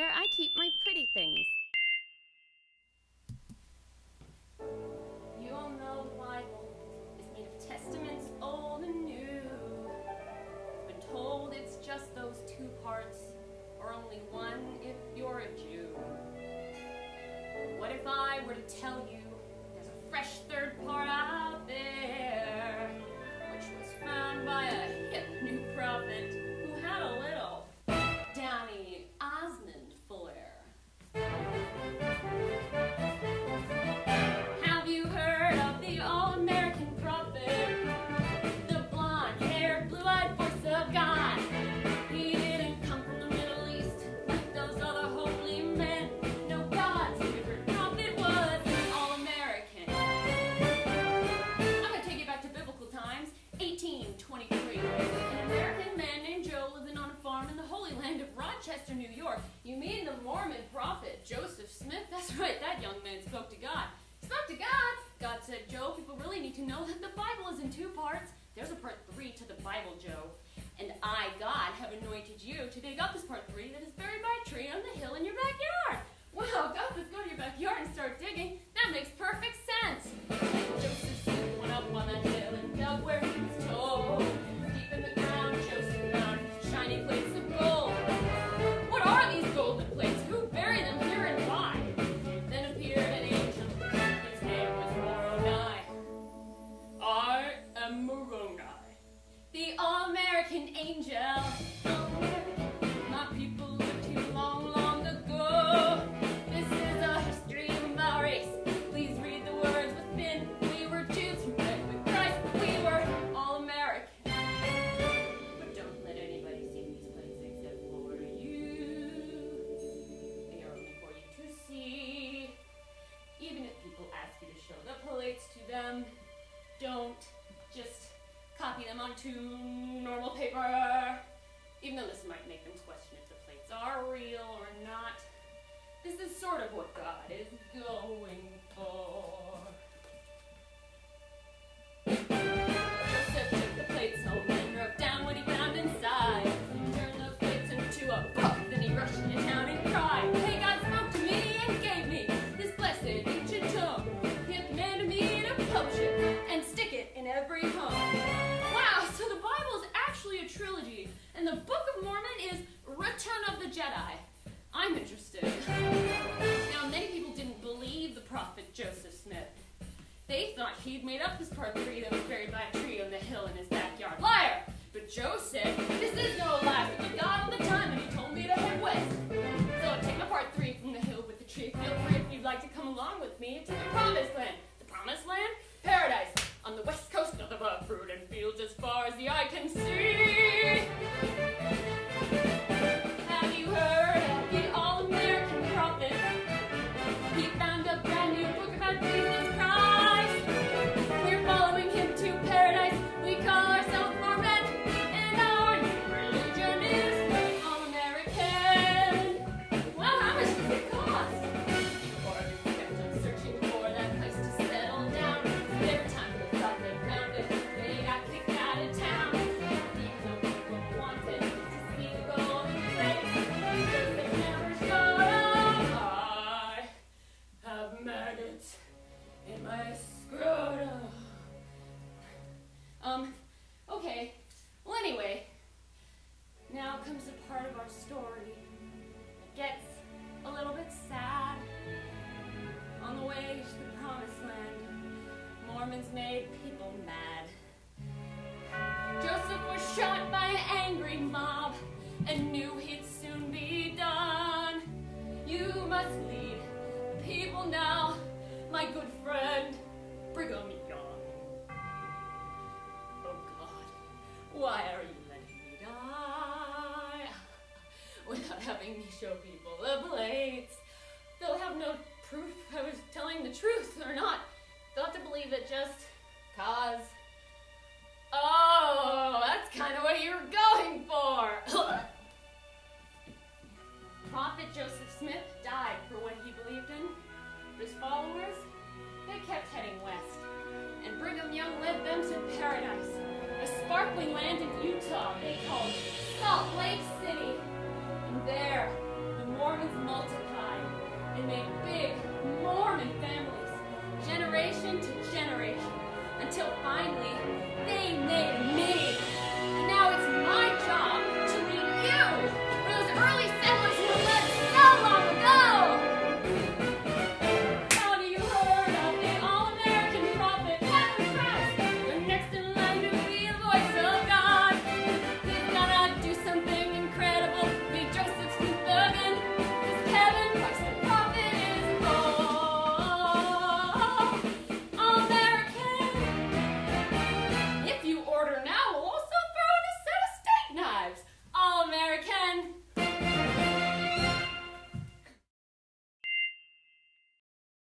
where I keep my pretty things. You all know the Bible is made of testaments old and new. I've been told it's just those two parts, or only one if you're a Jew. What if I were to tell you there's a fresh third part out there, which was found by a hip new prophet who had a little Danny Osmond flair. Have you heard of the all-American prophet, the blonde-haired, blue-eyed voice of God? He didn't come from the Middle East like those other holy men. No, God's favorite prophet was all-American. I'm going to take you back to biblical times, 1823. An American man named Joe living on a farm in the Holy Land of Rochester, New York. You mean the Mormon prophet, Joseph Smith? That's right, that young man spoke to God. Spoke to God? God said, Joe, people really need to know that the Bible is in two parts. There's a part 3 to the Bible, Joe. And I, God, have anointed you to dig up this part 3 that is buried by a tree on the hill in your backyard. Wow, God says go to your backyard and start digging. That makes perfect sense. Joseph Smith went up on that hill and dug where he was told. Deep in the ground, Joseph found shiny plates of gold. What are these golden plates? Who buried them here and why? Then appeared an angel. His name was Moroni. I am Moroni, the all-American angel. All-American, my people lived here long, long ago. This is a history of my race. Please read the words within. We were Jews who met with Christ. We were all-American. But don't let anybody see these plates except for you. They are only for you to see. Even if people ask you to show the plates to them, don't just copy them onto normal paper. Even though this might make them question if the plates are real or not. This is sort of what God is going for. Joseph took the plates home and wrote down what he found inside. He turned those plates into a book, then he rushed into town and cried, hey, God spoke to me and gave me this blessed ancient tome. He had commanded me to publish it and stick it in every home. Wow, so the Bible is actually a trilogy, and the Book of Mormon is Return of the Jedi. I'm interested. Now, many people didn't believe the prophet Joseph Smith. They thought he'd made up this part 3 that was buried by a tree on the hill in his backyard. Liar! But Joe said, this is no lie, but God all the time, and he told me to head west. So I take my part 3 from the hill with the tree. Feel free if you'd like to come along with me to the Promised Land. The Promised Land? Paradise. On the west coast, nothing but fruit and fields as far as the eye can see. Have you heard of the all-American prophet? He found a brand new book about Jesus Christ. We're following him to paradise. We call ourselves Mormon, and our new religion is all-American. Well, how much does it cost? Mormons kept on searching for that place to settle down. Every time they thought they found it, they got kicked out of town. Even though people wanted to see the golden plates, because they never showed up. I have maggots in my scrotum. Okay. Well, anyway, now comes the part of our story that gets a little bit sad. On the way to the Promised Land, Mormons made people mad. Joseph was shot by an angry mob and knew he'd soon be done. You must lead the people now, my good friend, Brigham Young. Oh God, why are you letting me die? Without having me show people the plates. They'll have no proof I was telling the truth or not. They'll have to believe it just cause. Oh, that's kind of what you're going for. Prophet Joseph Smith died for what he believed in. His followers, they kept heading west. And Brigham Young led them to paradise, a sparkling land in Utah they called Salt Lake City. And there,